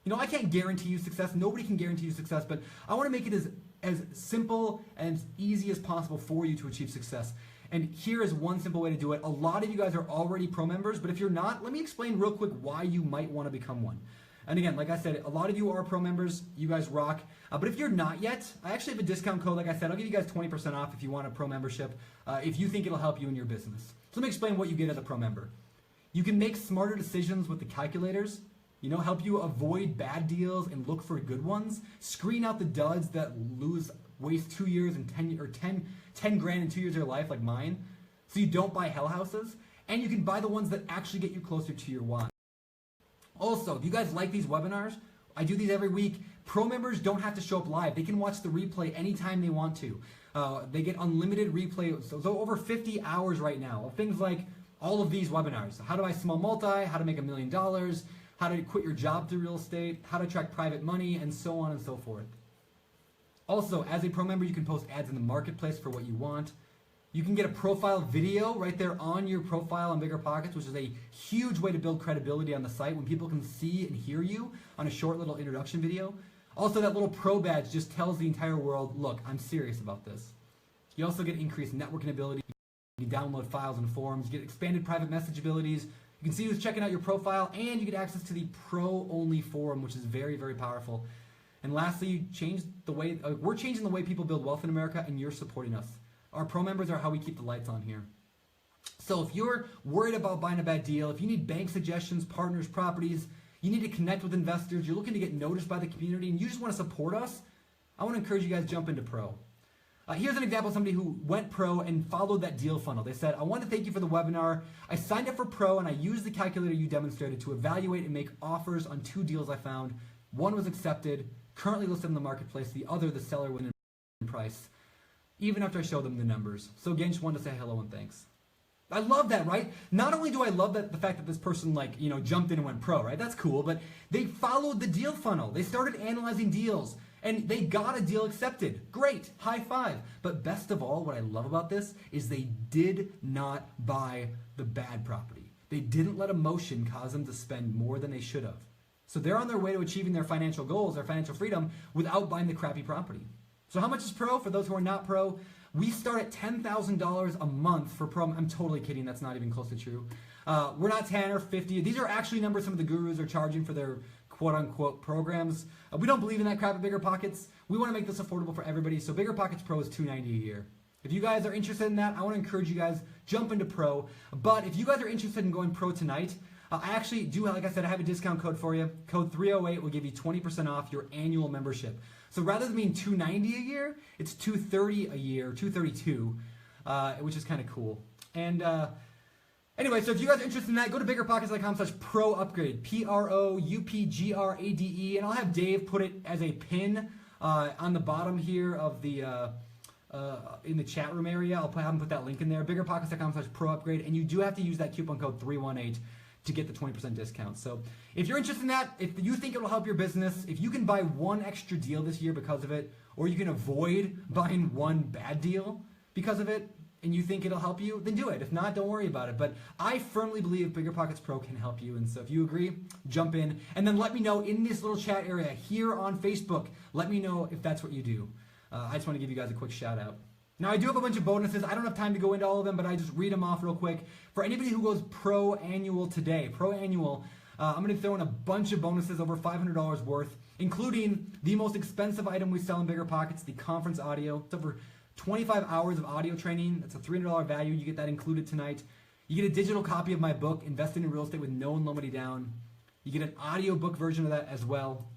You know, I can't guarantee you success. Nobody can guarantee you success, but I want to make it as simple and as easy as possible for you to achieve success. And here is one simple way to do it. A lot of you guys are already pro members, but if you're not, let me explain real quick why you might want to become one. And again, like I said, a lot of you are pro members. You guys rock. But if you're not yet, I actually have a discount code. Like I said, I'll give you guys 20% off if you want a pro membership, if you think it'll help you in your business. So let me explain what you get as a pro member. You can make smarter decisions with the calculators, you know, help you avoid bad deals and look for good ones, screen out the duds that waste 2 years and 10 grand in 2 years of your life, like mine, so you don't buy hell houses, and you can buy the ones that actually get you closer to your why. Also, if you guys like these webinars, I do these every week. Pro members don't have to show up live. They can watch the replay anytime they want to. They get unlimited replay, so over 50 hours right now of things like all of these webinars. How to buy small multi, how to make $1 million, how to quit your job through real estate, how to attract private money, and so on and so forth. Also, as a pro member, you can post ads in the marketplace for what you want. You can get a profile video right there on your profile on BiggerPockets, which is a huge way to build credibility on the site when people can see and hear you on a short little introduction video. Also, that little pro badge just tells the entire world, look, I'm serious about this. You also get increased networking ability. You can download files and forms, you get expanded private message abilities. You can see who's checking out your profile, and you get access to the pro-only forum, which is very, very powerful. And lastly, you change the way we're changing the way people build wealth in America, and you're supporting us. Our pro members are how we keep the lights on here. So if you're worried about buying a bad deal, if you need bank suggestions, partners, properties, you need to connect with investors, you're looking to get noticed by the community, and you just want to support us, I want to encourage you guys to jump into pro. Here's an example of somebody who went pro and followed that deal funnel. They said, I want to thank you for the webinar. I signed up for pro and I used the calculator you demonstrated to evaluate and make offers on 2 deals I found. One was accepted, currently listed in the marketplace. The other, the seller, went in price, even after I showed them the numbers. So again, just wanted to say hello and thanks. I love that, right? Not only do I love that the fact that this person jumped in and went pro, right? That's cool, but they followed the deal funnel. They started analyzing deals. And they got a deal accepted. Great, high five. But best of all, what I love about this is they did not buy the bad property. They didn't let emotion cause them to spend more than they should have. So they're on their way to achieving their financial goals, their financial freedom, without buying the crappy property. So how much is pro? For those who are not pro, we start at $10,000 a month for pro. I'm totally kidding. That's not even close to true. We're not 10 or 50. These are actually numbers some of the gurus are charging for their quote-unquote programs. We don't believe in that crap at BiggerPockets. We want to make this affordable for everybody, so BiggerPockets Pro is $290 a year. If you guys are interested in that, I want to encourage you guys, jump into Pro. But if you guys are interested in going Pro tonight, I actually do, like I said, I have a discount code for you. Code 308 will give you 20% off your annual membership. So rather than being $290 a year, it's $230 a year, $232, which is kind of cool. And anyway, so if you guys are interested in that, go to biggerpockets.com/pro upgrade, PROUPGRADE, and I'll have Dave put it as a pin on the bottom here of the in the chat room area. I'll have him put that link in there, biggerpockets.com/pro upgrade, and you do have to use that coupon code 318 to get the 20% discount. So if you're interested in that, if you think it'll help your business, if you can buy one extra deal this year because of it, or you can avoid buying one bad deal because of it, and you think it'll help you, then do it. If not, don't worry about it. But I firmly believe BiggerPockets Pro can help you. And so if you agree, jump in. And then let me know in this little chat area here on Facebook. Let me know if that's what you do. I just want to give you guys a quick shout out. Now, I do have a bunch of bonuses. I don't have time to go into all of them, but I just read them off real quick. For anybody who goes Pro Annual today, Pro Annual, I'm going to throw in a bunch of bonuses, over $500 worth, including the most expensive item we sell in BiggerPockets, the conference audio. It's over 25 hours of audio training. That's a $300 value. You get that included tonight. You get a digital copy of my book, Investing in Real Estate with No Loan Money Down. You get an audio book version of that as well.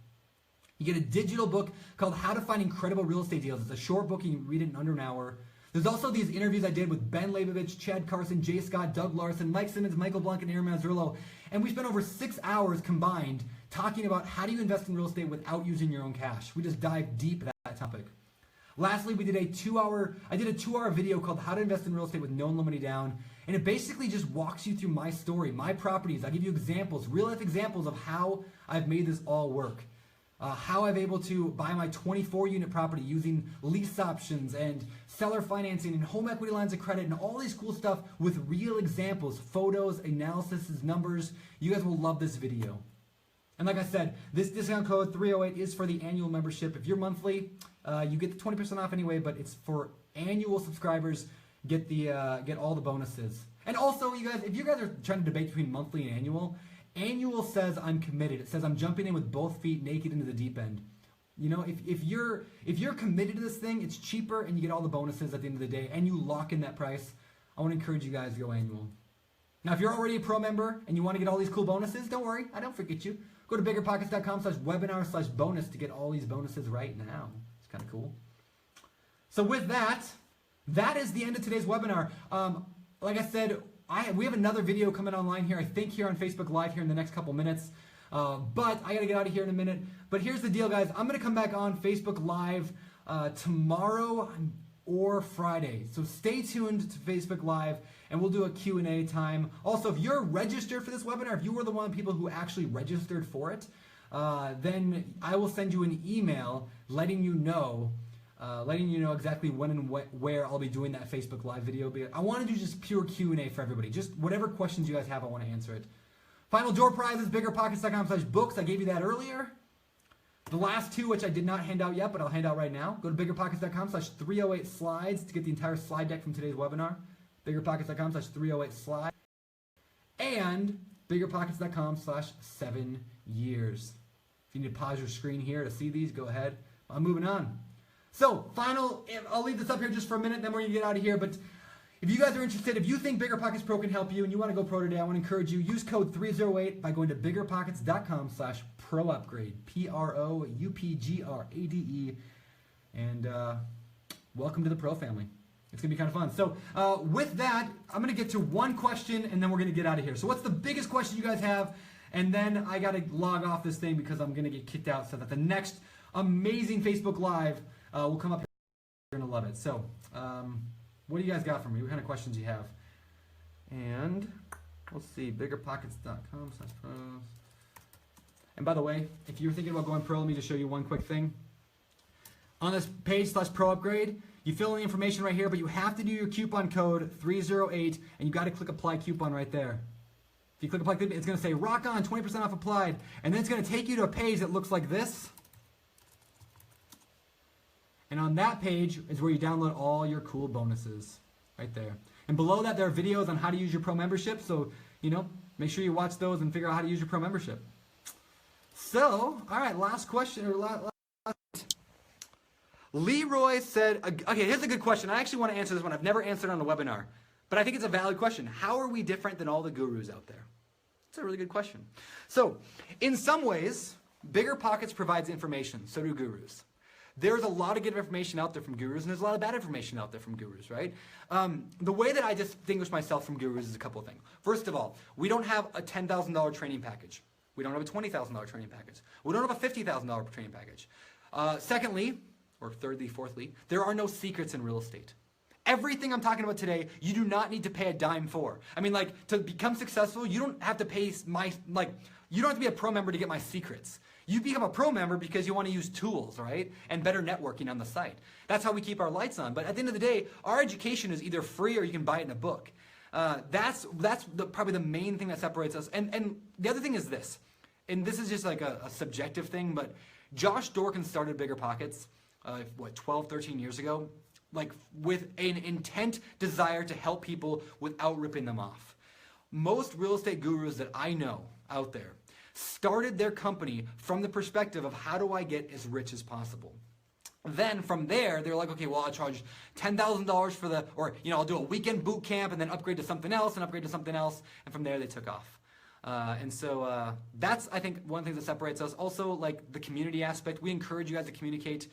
You get a digital book called How to Find Incredible Real Estate Deals. It's a short book. You can read it in under an hour. There's also these interviews I did with Ben Leibovich, Chad Carson, Jay Scott, Doug Larson, Mike Simmons, Michael Blank, and Aaron Mazzurlo. And we spent over 6 hours combined talking about how do you invest in real estate without using your own cash. We just dive deep into that topic. Lastly, I did a 2-hour video called How to Invest in Real Estate with No Money Down. And it basically just walks you through my story, my properties. I give you examples, real life examples of how I've made this all work. How I've able to buy my 24-unit property using lease options and seller financing and home equity lines of credit and all these cool stuff with real examples, photos, analysis, numbers. You guys will love this video. And like I said, this discount code 308 is for the annual membership. If you're monthly, you get the 20% off anyway, but it's for annual subscribers. Get all the bonuses. And also, you guys, if you guys are trying to debate between monthly and annual says I'm committed. It says I'm jumping in with both feet naked into the deep end. You know, if you're committed to this thing, it's cheaper and you get all the bonuses at the end of the day and you lock in that price. I want to encourage you guys to go annual. Now, if you're already a pro member and you want to get all these cool bonuses, don't worry, I don't forget you. Go to biggerpockets.com/webinar/bonus to get all these bonuses right now. It's kind of cool. So with that is the end of today's webinar. Like I said, we have another video coming online here, I think here on Facebook Live here in the next couple minutes. But I got to get out of here in a minute. But here's the deal, guys. I'm going to come back on Facebook Live tomorrow or Friday. So stay tuned to Facebook Live, and we'll do a Q&A time. Also, if you're registered for this webinar, if you were the one of the people who actually registered for it, then I will send you an email letting you know exactly when and where I'll be doing that Facebook Live video. I want to do just pure Q&A for everybody. Just whatever questions you guys have, I want to answer it. Final door prize is biggerpockets.com/books. I gave you that earlier. The last two, which I did not hand out yet, but I'll hand out right now. Go to biggerpockets.com/308slides to get the entire slide deck from today's webinar. biggerpockets.com/308slides. And biggerpockets.com/7years. If you need to pause your screen here to see these, go ahead. I'm moving on. So, I'll leave this up here just for a minute, then we're going to get out of here. But if you guys are interested, if you think Bigger Pockets Pro can help you and you want to go pro today, I want to encourage you, use code 308 by going to biggerpockets.com/pro-upgrade. PROUPGRADE. And welcome to the pro family. It's going to be kind of fun. So with that, I'm going to get to one question and then we're going to get out of here. So what's the biggest question you guys have? And then I got to log off this thing because I'm going to get kicked out so that the next amazing Facebook Live will come up here. You're going to love it. So what do you guys got for me? What kind of questions do you have? And let's see, biggerpockets.com/pros. And by the way, if you're thinking about going pro, let me just show you one quick thing. On this page /pro upgrade, you fill in the information right here, but you have to do your coupon code 308, and you got to click apply coupon right there. If you click apply coupon, it's going to say rock on, 20% off applied, and then it's going to take you to a page that looks like this. And on that page is where you download all your cool bonuses right there. And below that, there are videos on how to use your pro membership. So, make sure you watch those and figure out how to use your pro membership. So, all right, last question. Leroy said, okay, here's a good question. I actually want to answer this one. I've never answered on a webinar, but I think it's a valid question. How are we different than all the gurus out there? It's a really good question. So, in some ways, Bigger Pockets provides information. So do gurus. There's a lot of good information out there from gurus, and there's a lot of bad information out there from gurus, right? The way that I distinguish myself from gurus is a couple of things. First of all, we don't have a $10,000 training package. We don't have a $20,000 training package. We don't have a $50,000 training package. Secondly, or thirdly, fourthly, there are no secrets in real estate. Everything I'm talking about today, you do not need to pay a dime for. I mean, to become successful, you don't have to pay you don't have to be a pro member to get my secrets. You become a pro member because you want to use tools, right? And better networking on the site. That's how we keep our lights on. But at the end of the day, our education is either free or you can buy it in a book. That's probably the main thing that separates us. And the other thing is this, and this is just like a subjective thing, but Josh Dorkin started Bigger Pockets, 12, 13 years ago, with an intent desire to help people without ripping them off. Most real estate gurus that I know out there started their company from the perspective of how do I get as rich as possible. Then from there, they're like, okay, well, I'll charge $10,000 for I'll do a weekend boot camp and then upgrade to something else and upgrade to something else. And from there, they took off. And so that's, I think, one of the things that separates us. Also, the community aspect. We encourage you guys to communicate.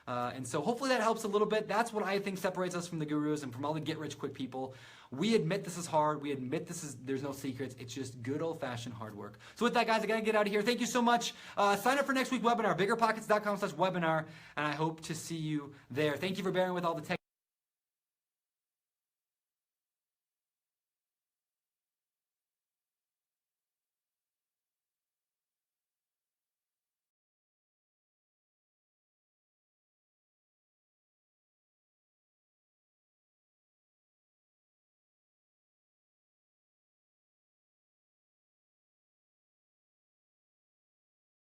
And so hopefully that helps a little bit. That's what I think separates us from the gurus and from all the get-rich-quick people. We admit this is hard. We admit there's no secrets. It's just good old-fashioned hard work. So with that, guys, I got to get out of here. Thank you so much. Sign up for next week's webinar, biggerpockets.com/webinar, and I hope to see you there. Thank you for bearing with all the tech.